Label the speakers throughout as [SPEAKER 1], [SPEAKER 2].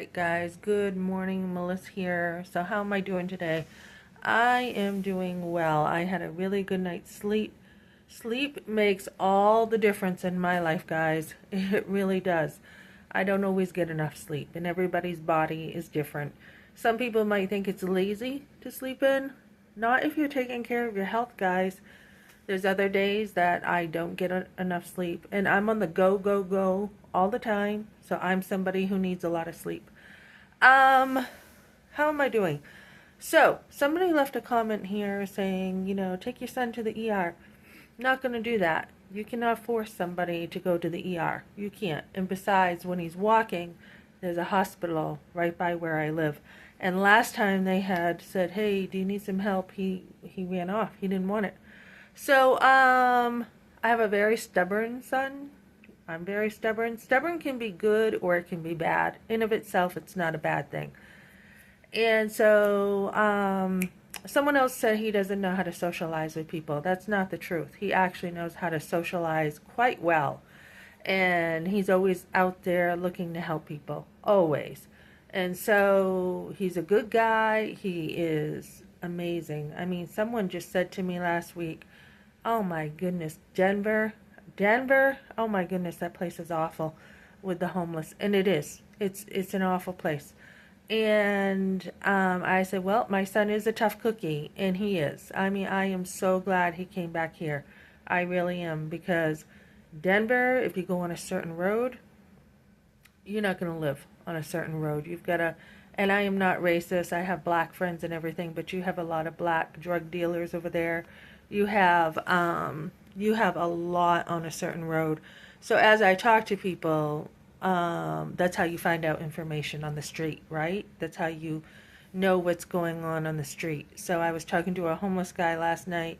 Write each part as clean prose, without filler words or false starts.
[SPEAKER 1] Right, guys, good morning. Melissa here. So, how am I doing today? I am doing well. I had a really good night's sleep. Sleep makes all the difference in my life, guys. It really does. I don't always get enough sleep, and everybody's body is different. Some people might think it's lazy to sleep in. Not if you're taking care of your health, guys. There's other days that I don't get enough sleep, and I'm on the go, go, go all the time. So I'm somebody who needs a lot of sleep. Um, how am I doing? So, somebody left a comment here saying, take your son to the ER. Not going to do that. You cannot force somebody to go to the ER. You can't. And besides, when he's walking, there's a hospital right by where I live. And last time they had said, "Hey, do you need some help?" He ran off. He didn't want it. So, I have a very stubborn son. I'm very stubborn. Stubborn can be good or it can be bad. In of itself, it's not a bad thing. And so, someone else said he doesn't know how to socialize with people. That's not the truth. He actually knows how to socialize quite well. And he's always out there looking to help people. Always. And so, he's a good guy. He is amazing. I mean, someone just said to me last week, "Oh my goodness, Denver. Denver? Oh my goodness, that place is awful with the homeless." And it is. It's an awful place. And I said, "Well, my son is a tough cookie," and he is. I mean, I am so glad he came back here. I really am, because Denver, if you go on a certain road, you're not going to live on a certain road. You've got to, and I am not racist. I have black friends and everything, but you have a lot of black drug dealers over there. You have a lot on a certain road. So as I talk to people, that's how you find out information on the street, right? That's how you know what's going on the street. So I was talking to a homeless guy last night.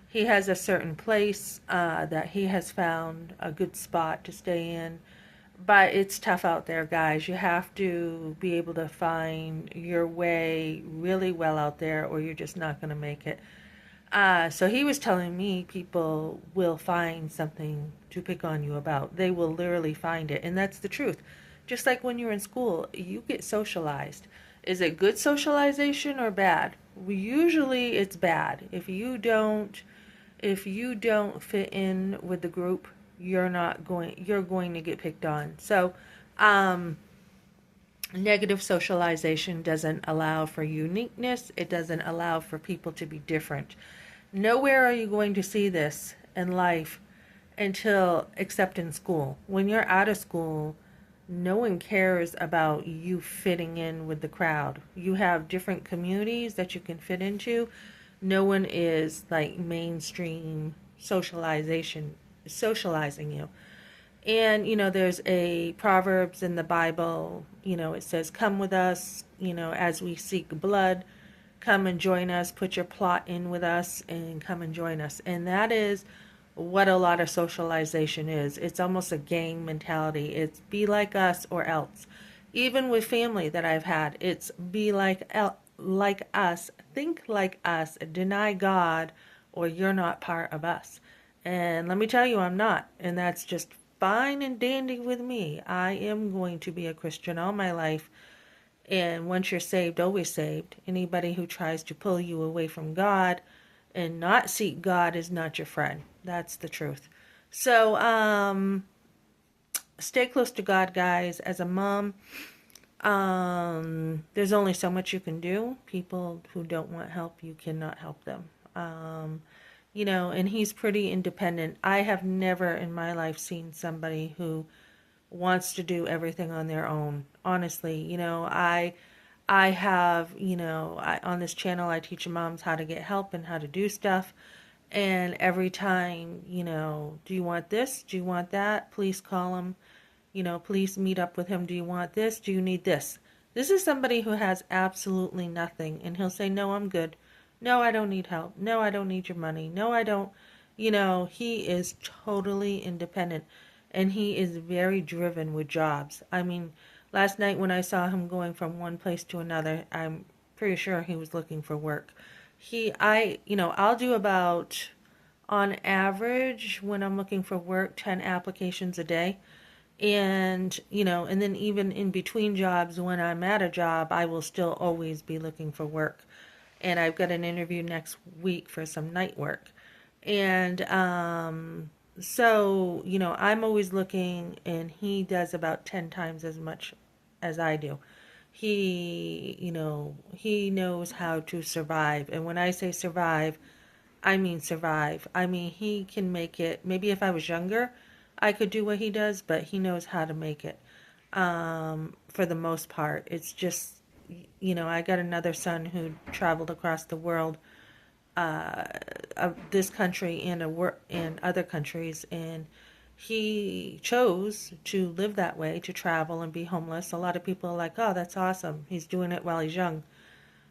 [SPEAKER 1] He has a certain place that he has found a good spot to stay in. But it's tough out there, guys. You have to be able to find your way really well out there, or you're just not going to make it. So he was telling me people will find something to pick on you about. They will literally find it. And that's the truth. Just like when you're in school, you get socialized. Is it good socialization or bad? Usually it's bad. If you don't fit in with the group, you're going to get picked on. So, um, negative socialization doesn't allow for uniqueness. It doesn't allow for people to be different. Nowhere are you going to see this in life until except in school. When you're out of school, no one cares about you fitting in with the crowd. You have different communities that you can fit into. No one is like mainstream socializing you. And, there's a Proverbs in the Bible, it says, "Come with us, as we seek blood. Come and join us, put your plot in with us, and come and join us." And that is what a lot of socialization is. It's almost a gang mentality. It's be like us or else. Even with family that I've had, it's be like us, think like us, deny God, or you're not part of us. And let me tell you, I'm not. And that's just fine and dandy with me. I am going to be a Christian all my life. And once you're saved, always saved. Anybody who tries to pull you away from God and not seek God is not your friend. That's the truth. So, stay close to God, guys. As a mom, there's only so much you can do. People who don't want help, you cannot help them. And he's pretty independent. I have never in my life seen somebody who wants to do everything on their own. Honestly, I have, on this channel I teach moms how to get help and how to do stuff. And every time, "Do you want this? Do you want that? Please call him. Please meet up with him. Do you want this? Do you need this?" This is somebody who has absolutely nothing, and he'll say, "No, I'm good. No, I don't need help. No, I don't need your money. No, I don't." He is totally independent, and he is very driven with jobs. I mean, last night when I saw him going from one place to another, I'm pretty sure he was looking for work. I'll do about, on average, when I'm looking for work, 10 applications a day. And, and then even in between jobs, when I'm at a job, I will still always be looking for work. And I've got an interview next week for some night work. And so, I'm always looking, and he does about 10 times as much as I do. He knows how to survive. And when I say survive, I mean survive. I mean, he can make it. Maybe if I was younger, I could do what he does, but he knows how to make it. For the most part, it's just, I got another son who traveled across the world, of this country and in other countries, and he chose to live that way, to travel and be homeless. A lot of people are like, "Oh, that's awesome. He's doing it while he's young."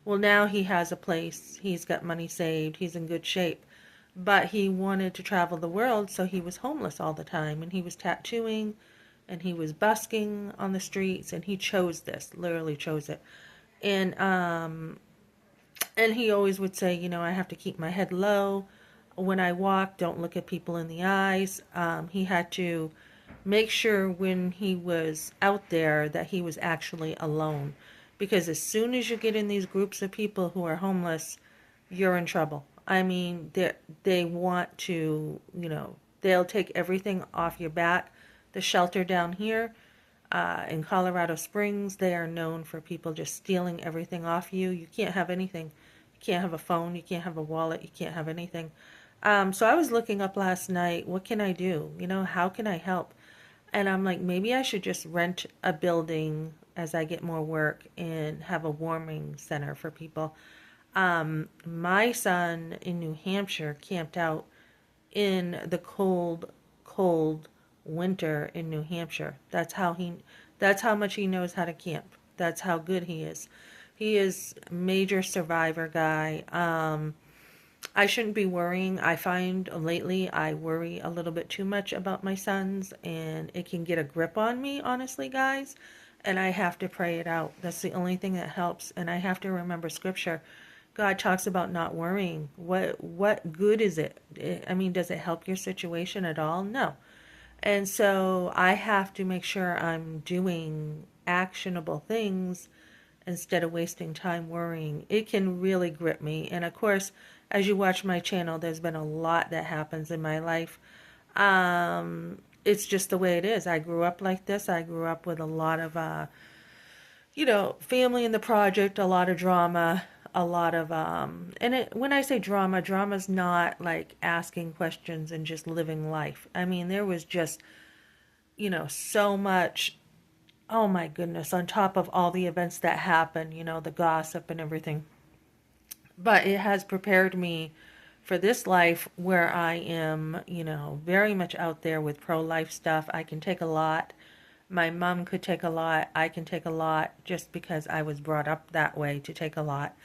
[SPEAKER 1] Well, now he has a place. He's got money saved. He's in good shape. But he wanted to travel the world, so he was homeless all the time. And he was tattooing and he was busking on the streets. And he chose this, literally chose it. And, um, and he always would say, I have to keep my head low. When I walk, don't look at people in the eyes. He had to make sure when he was out there that he was actually alone. Because as soon as you get in these groups of people who are homeless, you're in trouble. I mean, they want to, they'll take everything off your back. The shelter down here in Colorado Springs, they are known for people just stealing everything off you. You can't have anything. You can't have a phone. You can't have a wallet. You can't have anything. So I was looking up last night, what can I do? How can I help? And I'm like, maybe I should just rent a building as I get more work and have a warming center for people. My son in New Hampshire camped out in the cold, cold winter in New Hampshire. That's how much he knows how to camp. That's how good he is. He is a major survivor guy. I shouldn't be worrying. I find lately I worry a little bit too much about my sons, and it can get a grip on me, honestly, guys. And I have to pray it out. That's the only thing that helps. And I have to remember scripture. God talks about not worrying. What good is it? I mean, does it help your situation at all? No. And so I have to make sure I'm doing actionable things instead of wasting time worrying. It can really grip me. And of course, as you watch my channel, there's been a lot that happens in my life. It's just the way it is. I grew up like this. I grew up with a lot of, family in the project, a lot of drama, a lot of, when I say drama, drama's not like asking questions and just living life. I mean, there was just, so much, oh my goodness, on top of all the events that happen, the gossip and everything. But it has prepared me for this life where I am, very much out there with pro-life stuff. I can take a lot. My mom could take a lot. I can take a lot just because I was brought up that way to take a lot.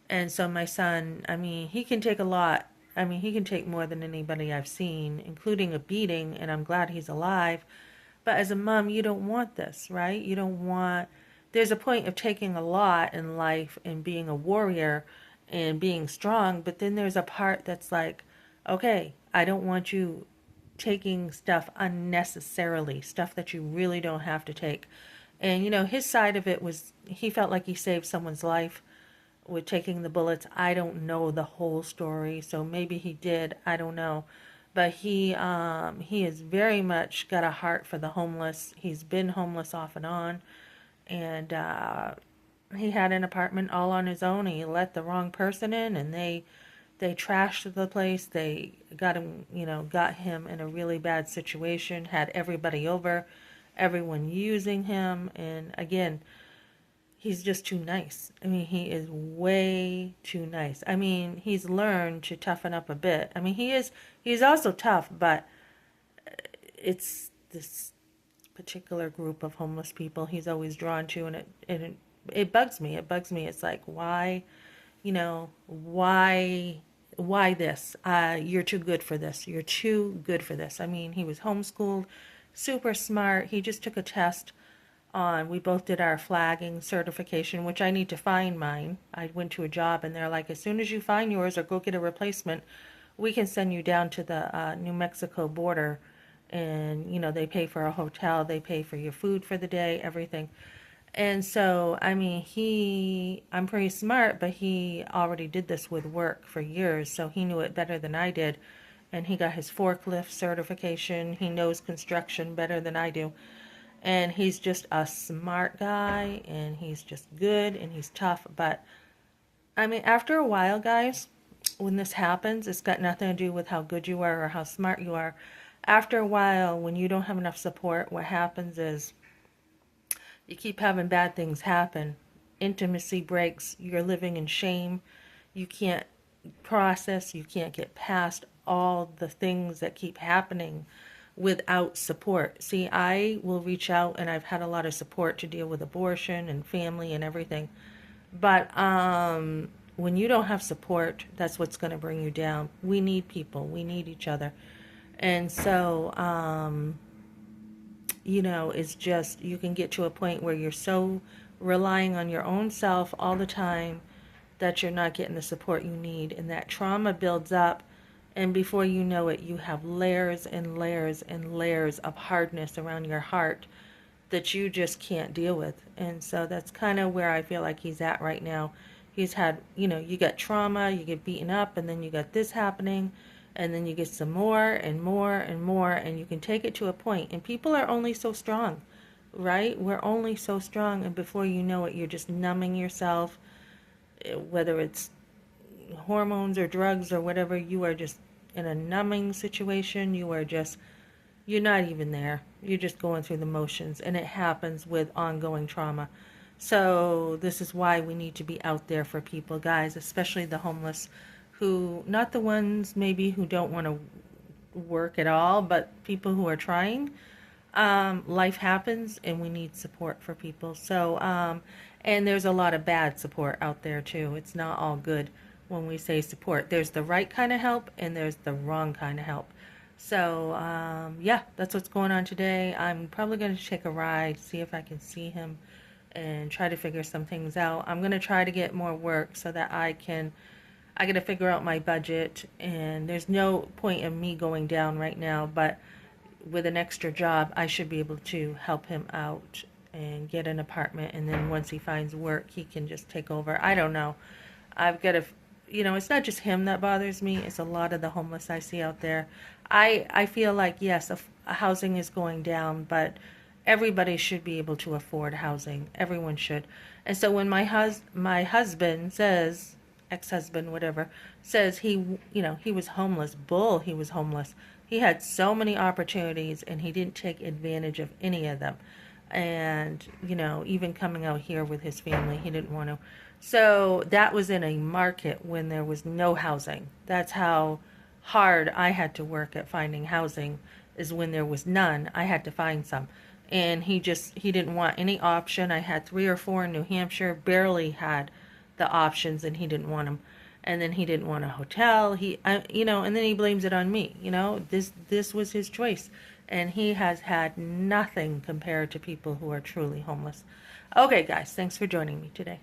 [SPEAKER 1] And so my son, I mean, he can take a lot. I mean, he can take more than anybody I've seen, including a beating, and I'm glad he's alive. But as a mom, you don't want this, right? You don't want, there's a point of taking a lot in life and being a warrior and being strong, but then there's a part that's like, okay, I don't want you taking stuff unnecessarily, stuff that you really don't have to take. And his side of it was he felt like he saved someone's life with taking the bullets. I don't know the whole story, so maybe he did. I don't know. But he has very much got a heart for the homeless. He's been homeless off and on, and he had an apartment all on his own. He let the wrong person in, and they trashed the place. They got him in a really bad situation. Had everybody over, everyone using him, and again, he's just too nice. I mean, he is way too nice. I mean, he's learned to toughen up a bit. I mean, he's also tough, but it's this particular group of homeless people he's always drawn to, and it bugs me. It bugs me. It's like, why, why this? You're too good for this. You're too good for this. I mean, he was homeschooled, super smart. He just took a test we both did our flagging certification, which I need to find mine. I went to a job and they're like, as soon as you find yours or go get a replacement, we can send you down to the New Mexico border and they pay for a hotel, they pay for your food for the day, everything. And so, I mean, I'm pretty smart, but he already did this with work for years, so he knew it better than I did. And he got his forklift certification. He knows construction better than I do. And he's just a smart guy, and he's just good, and he's tough. But, I mean, after a while, guys, when this happens, it's got nothing to do with how good you are or how smart you are. After a while, when you don't have enough support, what happens is you keep having bad things happen. Intimacy breaks. You're living in shame. You can't process. You can't get past all the things that keep happening without support. See, I will reach out, and I've had a lot of support to deal with abortion and family and everything. But when you don't have support, that's what's going to bring you down. We need people. We need each other. And so, it's just, you can get to a point where you're so relying on your own self all the time that you're not getting the support you need. And that trauma builds up. And before you know it, you have layers and layers and layers of hardness around your heart that you just can't deal with. And so that's kind of where I feel like he's at right now. He's had, you get trauma, you get beaten up, and then you got this happening, and then you get some more and more and more, and you can take it to a point. And people are only so strong, right? We're only so strong, and before you know it, you're just numbing yourself, whether it's hormones or drugs or whatever. You are just in a numbing situation. You're not even there. You're just going through the motions, and it happens with ongoing trauma. So this is why we need to be out there for people, guys, especially the homeless, who, not the ones maybe who don't want to work at all, but people who are trying. Life happens, and we need support for people. So, and there's a lot of bad support out there too. It's not all good when we say support. There's the right kind of help, and there's the wrong kind of help. So, yeah, that's what's going on today. I'm probably going to take a ride, see if I can see him, and try to figure some things out. I'm going to try to get more work so that I got to figure out my budget, and there's no point in me going down right now, but with an extra job, I should be able to help him out and get an apartment, and then once he finds work, he can just take over. I don't know. I've got to, it's not just him that bothers me. It's a lot of the homeless I see out there. I feel like, yes, housing is going down, but everybody should be able to afford housing. Everyone should. And so when my husband says, ex-husband, whatever, says he was homeless, he was homeless. He had so many opportunities, and he didn't take advantage of any of them. And, even coming out here with his family, he didn't want to. So that was in a market when there was no housing. That's how hard I had to work at finding housing, is when there was none, I had to find some. And he didn't want any option. I had 3 or 4 in New Hampshire, barely had the options, and he didn't want them. And then he didn't want a hotel. And then he blames it on me. This was his choice, and he has had nothing compared to people who are truly homeless. Okay, guys, thanks for joining me today.